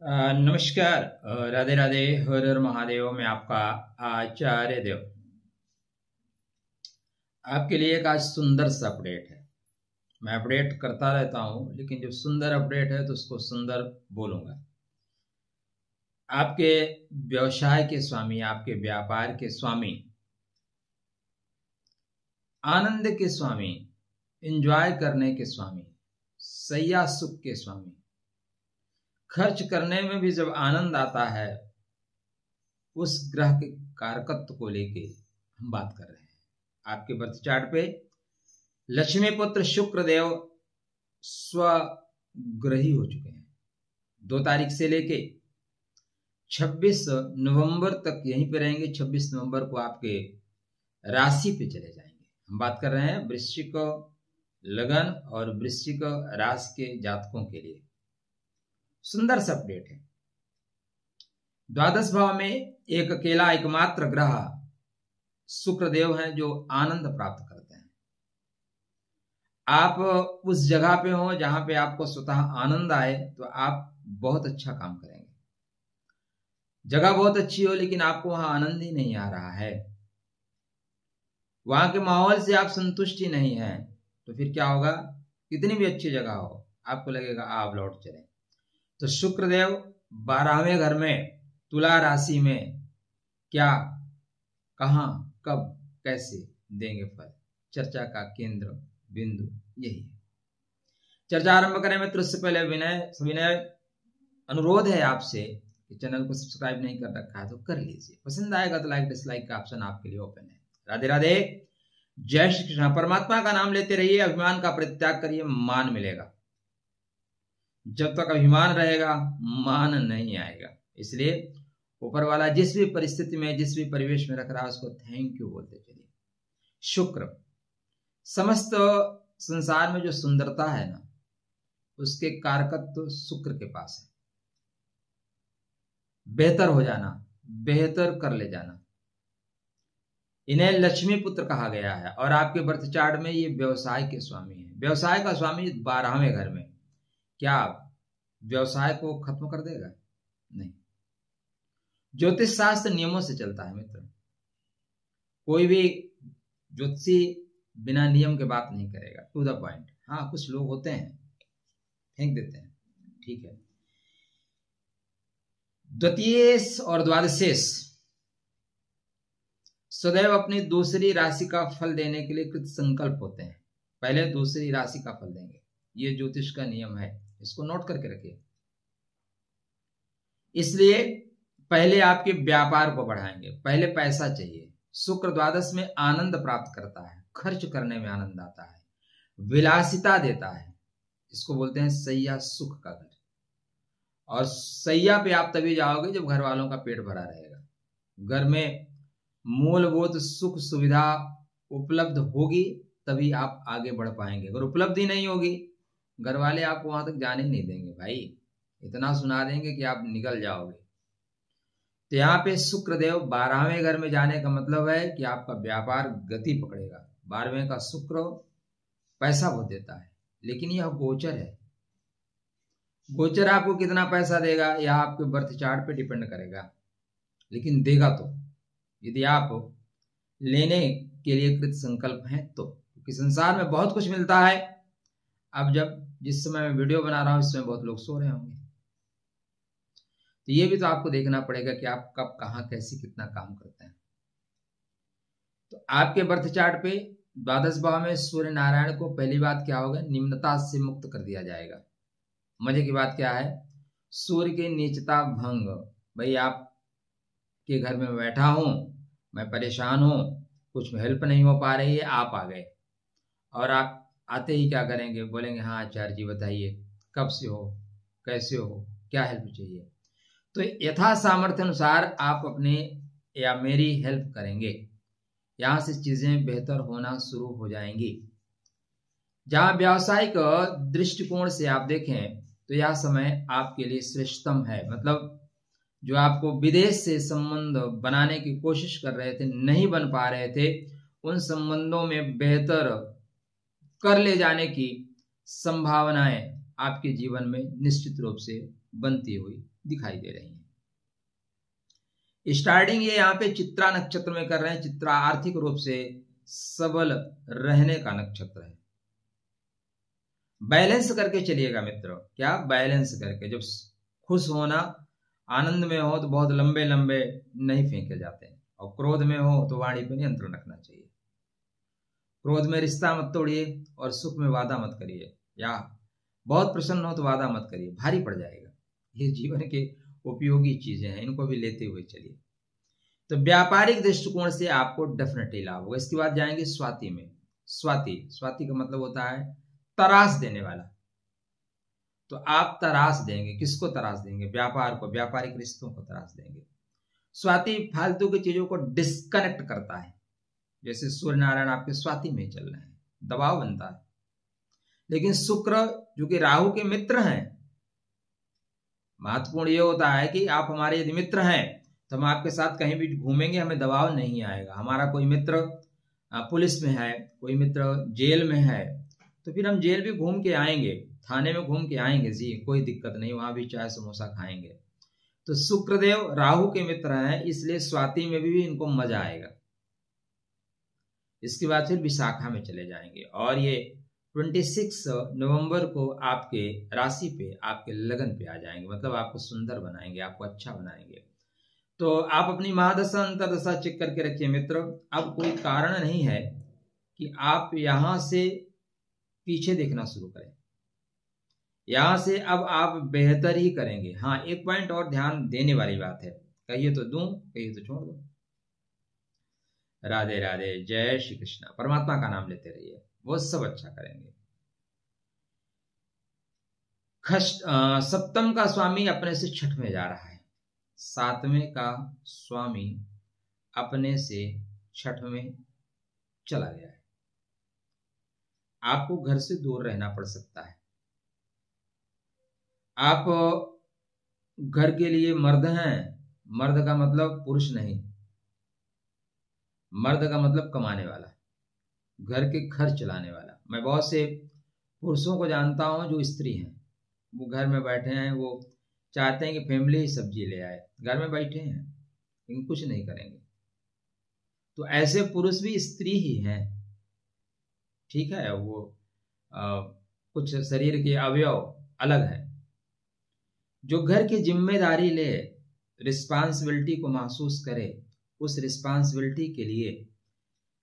नमस्कार। राधे राधे, हर हर महादेव। मैं आपका आचार्य देव आपके लिए एक आज सुंदर सा अपडेट है। मैं अपडेट करता रहता हूं, लेकिन जो सुंदर अपडेट है तो उसको सुंदर बोलूंगा। आपके व्यवसाय के स्वामी, आपके व्यापार के स्वामी, आनंद के स्वामी, एंजॉय करने के स्वामी, सैया सुख के स्वामी, खर्च करने में भी जब आनंद आता है, उस ग्रह के कारकत्व को लेके हम बात कर रहे हैं। आपके बर्थ चार्ट पे लक्ष्मी पुत्र शुक्र देव स्वग्रही हो चुके हैं। 2 तारीख से लेके 26 नवंबर तक यहीं पे रहेंगे। 26 नवंबर को आपके राशि पे चले जाएंगे। हम बात कर रहे हैं वृश्चिक लगन और वृश्चिक राशि के जातकों के लिए सुंदर सा अपडेट है। द्वादश भाव में एक अकेला एकमात्र ग्रह शुक्रदेव हैं जो आनंद प्राप्त करते हैं। आप उस जगह पे हो जहां पे आपको स्वतः आनंद आए तो आप बहुत अच्छा काम करेंगे। जगह बहुत अच्छी हो लेकिन आपको वहां आनंद ही नहीं आ रहा है, वहां के माहौल से आप संतुष्टि नहीं है, तो फिर क्या होगा? कितनी भी अच्छी जगह हो आपको लगेगा आप लौट चले। तो शुक्रदेव 12वें घर में तुला राशि में क्या, कहां, कब, कैसे देंगे फल, चर्चा का केंद्र बिंदु यही है। चर्चा आरंभ करें मित्र, उससे पहले विनय अनुरोध है आपसे कि चैनल को सब्सक्राइब नहीं कर रखा है तो कर लीजिए। पसंद आएगा तो लाइक डिसलाइक का ऑप्शन आपके लिए ओपन है। राधे राधे, जय श्री कृष्ण। परमात्मा का नाम लेते रहिए, अभिमान का परित्याग करिए, मान मिलेगा। जब तक अभिमान रहेगा मान नहीं आएगा। इसलिए ऊपर वाला जिस भी परिस्थिति में, जिस भी परिवेश में रख रहा है उसको थैंक यू बोलते चलिए। शुक्र समस्त संसार में जो सुंदरता है ना, उसके कारकत्व तो शुक्र के पास है। बेहतर हो जाना, बेहतर कर ले जाना, इन्हें लक्ष्मी पुत्र कहा गया है। और आपके बर्थ चार्ट में ये व्यवसाय के स्वामी है। व्यवसाय का स्वामी 12वें घर में, क्या व्यवसाय को खत्म कर देगा? नहीं। ज्योतिष शास्त्र नियमों से चलता है मित्र। कोई भी ज्योतिषी बिना नियम के बात नहीं करेगा, टू द पॉइंट। हाँ, कुछ लोग होते हैं फेंक देते हैं, ठीक है। द्वितीयेश और द्वादशेश सदैव अपनी दूसरी राशि का फल देने के लिए कृत संकल्प होते हैं। पहले दूसरी राशि का फल देंगे, ये ज्योतिष का नियम है, इसको नोट करके रखिए। इसलिए पहले आपके व्यापार को बढ़ाएंगे, पहले पैसा चाहिए। शुक्र द्वादश में आनंद प्राप्त करता है, खर्च करने में आनंद आता है, विलासिता देता है। इसको बोलते हैं सैया सुख का घर। और सैया पे आप तभी जाओगे जब घर वालों का पेट भरा रहेगा, घर में मूलभूत सुख सुविधा उपलब्ध होगी, तभी आप आगे बढ़ पाएंगे। अगर उपलब्धि नहीं होगी, घर वाले आपको वहां तक जाने ही नहीं देंगे भाई। इतना सुना देंगे कि आप निकल जाओगे। तो यहाँ पे शुक्रदेव 12वें घर में जाने का मतलब है कि आपका व्यापार गति पकड़ेगा। 12वें का शुक्र पैसा बहुत देता है, लेकिन यह गोचर है। गोचर आपको कितना पैसा देगा यह आपके बर्थ चार्ट पे डिपेंड करेगा, लेकिन देगा तो, यदि आप लेने के लिए कृत संकल्प हैं तो। क्योंकि संसार में बहुत कुछ मिलता है। अब जब जिस समय मैं वीडियो बना रहा हूं, इस समय बहुत लोग सो रहे होंगे, तो ये भी तो आपको देखना पड़ेगा कि आप कब, कहां, कैसे, कितना काम करते हैं। तो आपके बर्थ चार्ट पे द्वादश भाव में सूर्य नारायण को पहली बात क्या होगा? निम्नता से मुक्त कर दिया जाएगा। मजे की बात क्या है? सूर्य की नीचता भंग। भाई आप के घर में बैठा हूं, मैं परेशान हूं, कुछ हेल्प नहीं हो पा रही है, आप आ गए और आप आते ही क्या करेंगे? बोलेंगे हाँ आचार्य जी बताइए, कब से हो, कैसे हो, क्या हेल्प चाहिए। तो यथा सामर्थ्य अनुसार आप अपने या मेरी हेल्प करेंगे। यहां से चीजें बेहतर होना शुरू हो जाएंगी। जहां व्यावसायिक दृष्टिकोण से आप देखें तो यह समय आपके लिए श्रेष्ठतम है। मतलब जो आपको विदेश से संबंध बनाने की कोशिश कर रहे थे, नहीं बन पा रहे थे, उन संबंधों में बेहतर कर ले जाने की संभावनाएं आपके जीवन में निश्चित रूप से बनती हुई दिखाई दे रही हैं। स्टार्टिंग ये यहाँ पे चित्रा नक्षत्र में कर रहे हैं। चित्रा आर्थिक रूप से सबल रहने का नक्षत्र है। बैलेंस करके चलिएगा मित्रों। क्या बैलेंस करके, जब खुश होना आनंद में हो तो बहुत लंबे लंबे नहीं फेंके जाते हैं, और क्रोध में हो तो वाणी पर नियंत्रण रखना चाहिए। क्रोध में रिश्ता मत तोड़िए और सुख में वादा मत करिए, या बहुत प्रसन्न हो तो वादा मत करिए, भारी पड़ जाएगा। ये जीवन के उपयोगी चीजें हैं, इनको भी लेते हुए चलिए। तो व्यापारिक दृष्टिकोण से आपको डेफिनेटली लाभ होगा। इसके बाद जाएंगे स्वाति में। स्वाति का मतलब होता है तराश देने वाला। तो आप तराश देंगे, किसको तराश देंगे? व्यापार को, व्यापारिक रिश्तों को तराश देंगे। स्वाति फालतू की चीजों को डिस्कनेक्ट करता है। जैसे सूर्य नारायण आपके स्वाति में चल रहे हैं, दबाव बनता है। लेकिन शुक्र जो कि राहु के मित्र हैं, महत्वपूर्ण ये होता है कि आप हमारे यदि मित्र हैं तो हम आपके साथ कहीं भी घूमेंगे, हमें दबाव नहीं आएगा। हमारा कोई मित्र पुलिस में है, कोई मित्र जेल में है, तो फिर हम जेल भी घूम के आएंगे, थाने में घूम के आएंगे जी, कोई दिक्कत नहीं, वहां भी चाय समोसा खाएंगे। तो शुक्रदेव राहु के मित्र हैं, इसलिए स्वाति में भी इनको मजा आएगा। इसके बाद फिर विशाखा में चले जाएंगे, और ये 26 नवंबर को आपके राशि पे, आपके लगन पे आ जाएंगे। मतलब आपको सुंदर बनाएंगे, आपको अच्छा बनाएंगे। तो आप अपनी महादशा अंतरदशा चेक करके रखिए मित्र। अब कोई कारण नहीं है कि आप यहां से पीछे देखना शुरू करें। यहां से अब आप बेहतर ही करेंगे। हाँ, एक पॉइंट और ध्यान देने वाली बात है, कहिए तो दूं, कहिए तो छोड़ दो। राधे राधे, जय श्री कृष्णा। परमात्मा का नाम लेते रहिए, वो सब अच्छा करेंगे। सप्तम का स्वामी अपने से छठ में जा रहा है, सातवें का स्वामी अपने से छठ में चला गया है। आपको घर से दूर रहना पड़ सकता है। आप घर के लिए मर्द हैं, मर्द का मतलब पुरुष नहीं, मर्द का मतलब कमाने वाला, घर के खर्च चलाने वाला। मैं बहुत से पुरुषों को जानता हूं जो स्त्री हैं, वो घर में बैठे हैं, वो चाहते हैं कि फैमिली ही सब्जी ले आए, घर में बैठे हैं लेकिन कुछ नहीं करेंगे। तो ऐसे पुरुष भी स्त्री ही हैं, ठीक है। वो कुछ शरीर के अवयव अलग है। जो घर की जिम्मेदारी ले, रिस्पांसिबिलिटी को महसूस करे, उस रिस्पांसिबिलिटी के लिए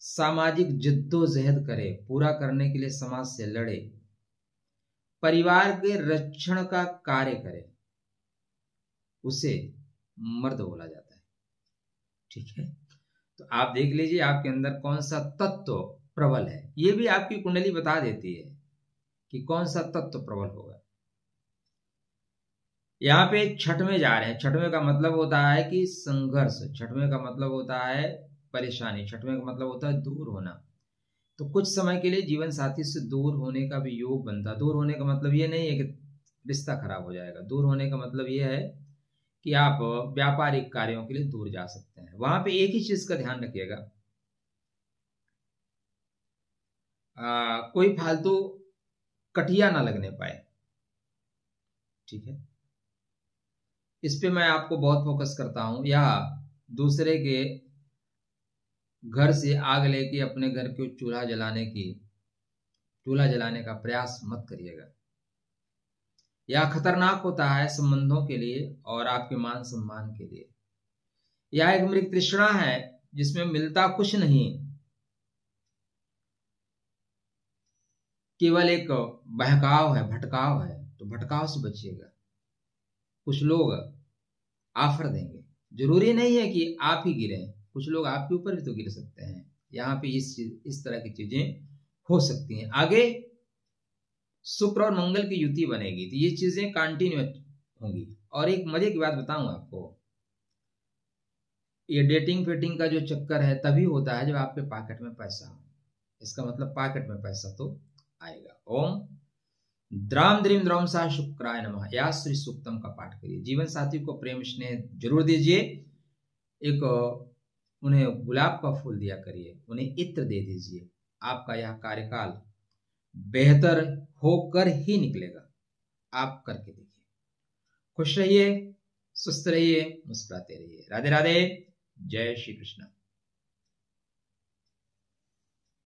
सामाजिक जिद्दोजहद करे, पूरा करने के लिए समाज से लड़े, परिवार के रक्षण का कार्य करे, उसे मर्द बोला जाता है, ठीक है। तो आप देख लीजिए आपके अंदर कौन सा तत्व प्रबल है। ये भी आपकी कुंडली बता देती है कि कौन सा तत्व प्रबल होगा। यहाँ पे छठवें जा रहे हैं। छठवें का मतलब होता है कि संघर्ष, छठवें का मतलब होता है परेशानी, छठवें का मतलब होता है दूर होना। तो कुछ समय के लिए जीवन साथी से दूर होने का भी योग बनता है। दूर होने का मतलब ये नहीं है कि रिश्ता खराब हो जाएगा। दूर होने का मतलब ये है कि आप व्यापारिक कार्यों के लिए दूर जा सकते हैं। वहां पे एक ही चीज का ध्यान रखिएगा, कोई फालतू कटिया ना लगने पाए, ठीक है। इस पे मैं आपको बहुत फोकस करता हूं। या दूसरे के घर से आग लेके अपने घर को चूल्हा जलाने का प्रयास मत करिएगा। यह खतरनाक होता है संबंधों के लिए और आपके मान सम्मान के लिए। यह एक मृग तृष्णा है जिसमें मिलता कुछ नहीं, केवल एक बहकाव है, भटकाव है। तो भटकाव से बचिएगा। कुछ लोग ऑफर देंगे, जरूरी नहीं है कि आप ही गिरें, कुछ लोग आपके ऊपर भी तो गिर सकते हैं। यहाँ पे इस तरह की चीजें हो सकती हैं। आगे शुक्र और मंगल की युति बनेगी तो ये चीजें कंटिन्यू होंगी। और एक मजे की बात बताऊं आपको, ये डेटिंग फेटिंग का जो चक्कर है तभी होता है जब आपके पॉकेट में पैसा हो। इसका मतलब पॉकेट में पैसा तो आएगा। ओम द्राम द्रीम द्रौम सा शुक्राय नमः, या श्री सूक्तम का पाठ करिए। जीवन साथी को प्रेम स्नेह जरूर दीजिए। एक उन्हें गुलाब का फूल दिया करिए, उन्हें इत्र दे दीजिए। आपका यह कार्यकाल बेहतर होकर ही निकलेगा। आप करके देखिए। खुश रहिए, स्वस्थ रहिए, मुस्कुराते रहिए। राधे राधे, जय श्री कृष्ण।